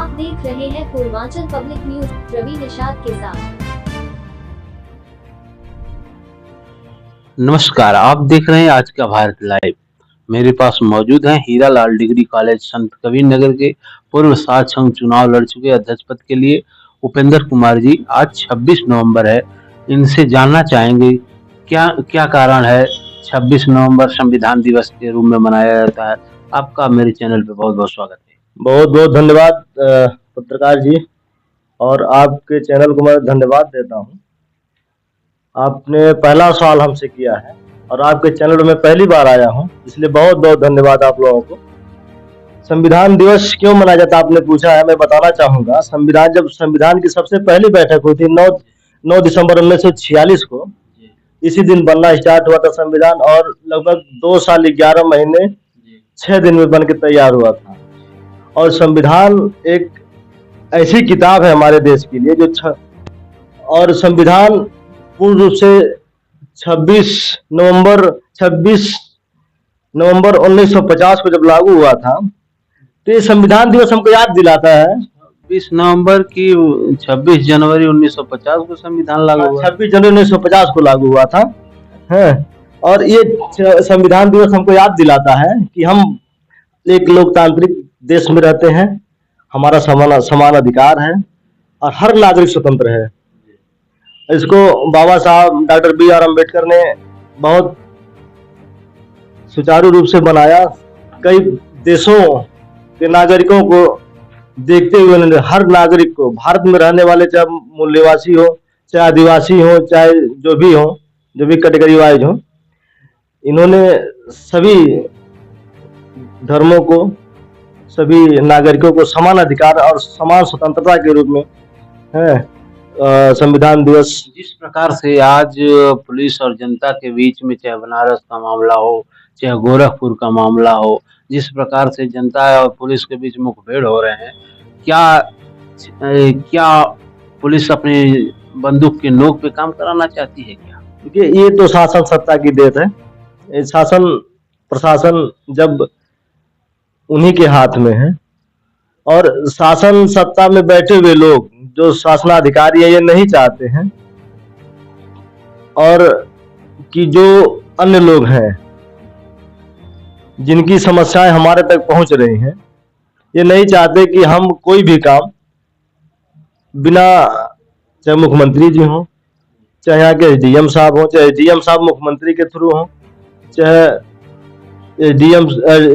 आप देख रहे हैं पूर्वांचल पब्लिक न्यूज रवि निषाद के साथ। नमस्कार, आप देख रहे हैं आज का भारत लाइव। मेरे पास मौजूद हैं हीरालाल डिग्री कॉलेज संत कबीर नगर के पूर्व सात संघ चुनाव लड़ चुके अध्यक्ष पद के लिए उपेंद्र कुमार जी। आज 26 नवंबर है, इनसे जानना चाहेंगे क्या क्या कारण है 26 नवंबर संविधान दिवस के रूप में मनाया जाता है। आपका मेरे चैनल पे बहुत बहुत स्वागत है। बहुत बहुत धन्यवाद पत्रकार जी, और आपके चैनल को मैं धन्यवाद देता हूं। आपने पहला सवाल हमसे किया है और आपके चैनल में पहली बार आया हूं, इसलिए बहुत बहुत धन्यवाद आप लोगों को। संविधान दिवस क्यों मनाया जाता है आपने पूछा है, मैं बताना चाहूंगा। जब संविधान की सबसे पहली बैठक हुई थी 9 दिसंबर 1946 को, इसी दिन बनना स्टार्ट हुआ था संविधान, और लगभग 2 साल 11 महीने 6 दिन में बन के तैयार हुआ था। और संविधान एक ऐसी किताब है हमारे देश के लिए और संविधान पूर्ण रूप से 26 नवंबर 1950 को जब लागू हुआ था, तो ये संविधान दिवस हमको याद दिलाता है। 26 नवंबर की 26 जनवरी 1950 को संविधान लागू हुआ। 26 जनवरी 1950 को लागू हुआ था है। और ये संविधान दिवस हमको याद दिलाता है कि हम एक लोकतांत्रिक देश में रहते हैं, हमारा समान अधिकार है और हर नागरिक स्वतंत्र है। इसको बाबा साहब डॉक्टर B.R. अम्बेडकर ने बहुत सुचारू रूप से बनाया। कई देशों के नागरिकों को देखते हुए उन्होंने हर नागरिक को, भारत में रहने वाले चाहे मूल्यवासी हो, चाहे आदिवासी हो, चाहे जो भी कैटेगरी वाइज हो, इन्होंने सभी धर्मों को, सभी नागरिकों को समान अधिकार और समान स्वतंत्रता के रूप में संविधान दिवस। जिस प्रकार से आज पुलिस और जनता के बीच में, चाहे बनारस का मामला हो, चाहे गोरखपुर का मामला हो, जिस प्रकार से जनता और पुलिस के बीच मुठभेड़ हो रहे हैं, क्या पुलिस अपने बंदूक के नोक पे काम कराना चाहती है क्या? देखिए, ये तो शासन सत्ता की देन है। शासन प्रशासन जब उन्हीं के हाथ में है, और शासन सत्ता में बैठे हुए लोग जो शासनाधिकारी है, ये नहीं चाहते हैं और कि जो अन्य लोग हैं जिनकी समस्याएं हमारे तक पहुंच रही हैं, ये नहीं चाहते कि हम कोई भी काम बिना, चाहे मुख्यमंत्री जी हों, चाहे यहाँ के SDM साहब हों, चाहे SDM साहब मुख्यमंत्री के थ्रू हों, चाहे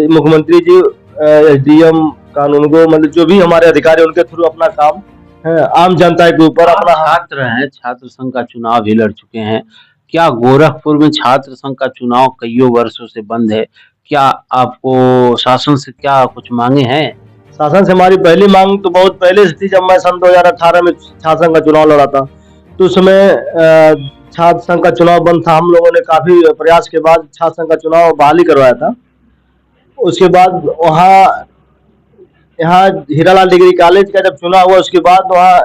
मुख्यमंत्री जी SDM कानूनगो, मतलब जो भी हमारे अधिकारी उनके थ्रू अपना काम है आम जनता के ऊपर अपना। छात्र हैं, छात्र संघ का चुनाव भी लड़ चुके हैं। क्या गोरखपुर में छात्र संघ का चुनाव कईयों वर्षों से बंद है? क्या आपको शासन से क्या कुछ मांगे हैं? शासन से हमारी पहली मांग तो बहुत पहले से थी। जब मैं सन 2018 में छात्र संघ का चुनाव लड़ा था, तो उस समय छात्र संघ का चुनाव बंद था। हम लोगों ने काफी प्रयास के बाद छात्र संघ का चुनाव बहाली करवाया था। उसके बाद यहाँ हीरालाल डिग्री कॉलेज का जब चुनाव हुआ, उसके बाद वहाँ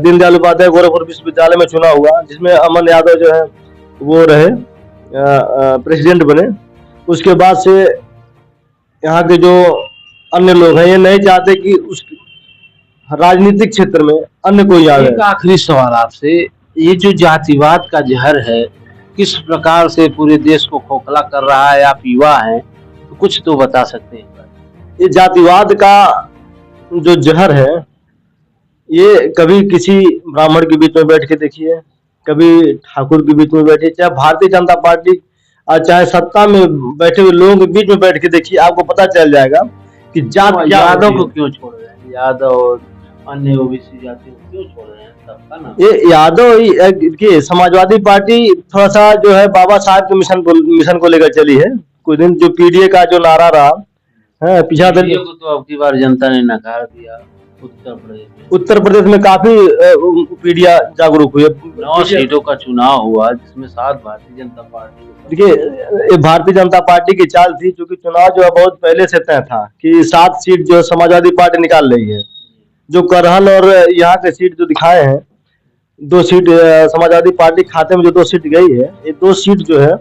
दीनदयाल उपाध्याय गोरखपुर विश्वविद्यालय में चुनाव हुआ, जिसमें अमन यादव जो है वो रहे प्रेसिडेंट बने। उसके बाद से यहाँ के जो अन्य लोग हैं, ये नहीं चाहते कि उस राजनीतिक क्षेत्र में अन्य कोई आए। एक आखिरी सवाल आपसे, ये जो जातिवाद का जहर है किस प्रकार से पूरे देश को खोखला कर रहा है, आप युवा हैं तो कुछ तो बता सकते हैं? ये जातिवाद का जो जहर है, ये कभी किसी ब्राह्मण के बीच में बैठ के देखिए, कभी ठाकुर के बीच में बैठिए, चाहे भारतीय जनता पार्टी और चाहे सत्ता में बैठे हुए लोगों के बीच में बैठ के देखिए, आपको पता चल जाएगा कि यादव को क्यों छोड़ रहे हैं, यादव और अन्य ओबीसी जाति को क्यों छोड़ रहे हैं? सबका ना ये यादव की समाजवादी पार्टी थोड़ा सा जो है बाबा साहब के मिशन को लेकर चली है। कुछ दिन जो PDA का जो नारा रहा है, पिछड़ा को तो अब की बार जनता ने नकार दिया। उत्तर प्रदेश में काफी पीढ़ियां जागरूक हुई। 9 सीटों का चुनाव हुआ, जिसमें 7 भारतीय जनता पार्टी। देखिए, भारतीय जनता पार्टी की चाल थी, क्योंकि चुनाव जो है बहुत पहले से तय था कि 7 सीट जो समाजवादी पार्टी निकाल रही है। जो करहल और यहाँ के सीट जो दिखाए हैं, 2 सीट समाजवादी पार्टी खाते में जो 2 सीट गई है, ये 2 सीट जो है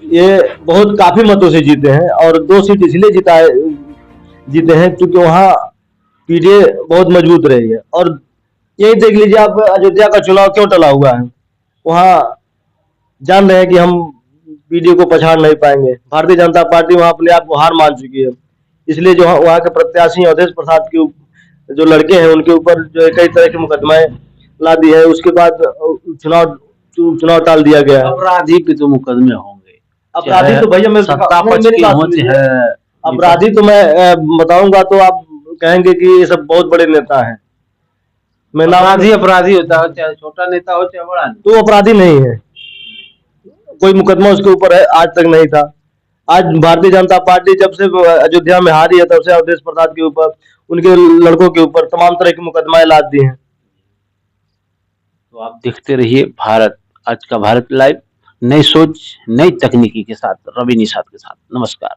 ये बहुत काफी मतों से जीते हैं। और 2 सीट इसलिए जीते हैं क्योंकि वहाँ पीढ़ी बहुत मजबूत रही है। और यही देख लीजिए आप, अयोध्या का चुनाव क्यों टला हुआ है। वहाँ जान रहे हैं कि हम पीढ़ी को पछाड़ नहीं पाएंगे। भारतीय जनता पार्टी वहाँ अपने आप को हार मान चुकी है। इसलिए जो वहाँ के प्रत्याशी अवधेश प्रसाद के जो लड़के हैं उनके ऊपर जो है कई तरह के मुकदमाएं ला दी है। उसके बाद चुनाव टाल दिया गया है। अपराधी पे तो मुकदमे होंगे, अपराधी तो भैया मैं सत्ता पक्ष मेरी की बात होंच सुनिए। है। अपराधी तो मैं बताऊंगा तो आप कहेंगे कि ये सब बहुत बड़े नेता हैं। मैं नाम अपराधी होता हो, चाहे छोटा नेता हो चाहे बड़ा नेता। तो अपराधी नहीं है, कोई मुकदमा उसके ऊपर है आज तक नहीं था। आज भारतीय जनता पार्टी जब से अयोध्या में हारी है तब से अवधेश प्रसाद के ऊपर, उनके लड़कों के ऊपर तमाम तरह के मुकदमाएं लाद दी हैं। तो आप देखते रहिए भारत आज का भारत लाइव, नई सोच नई तकनीकी के साथ रवि निषाद के साथ। नमस्कार।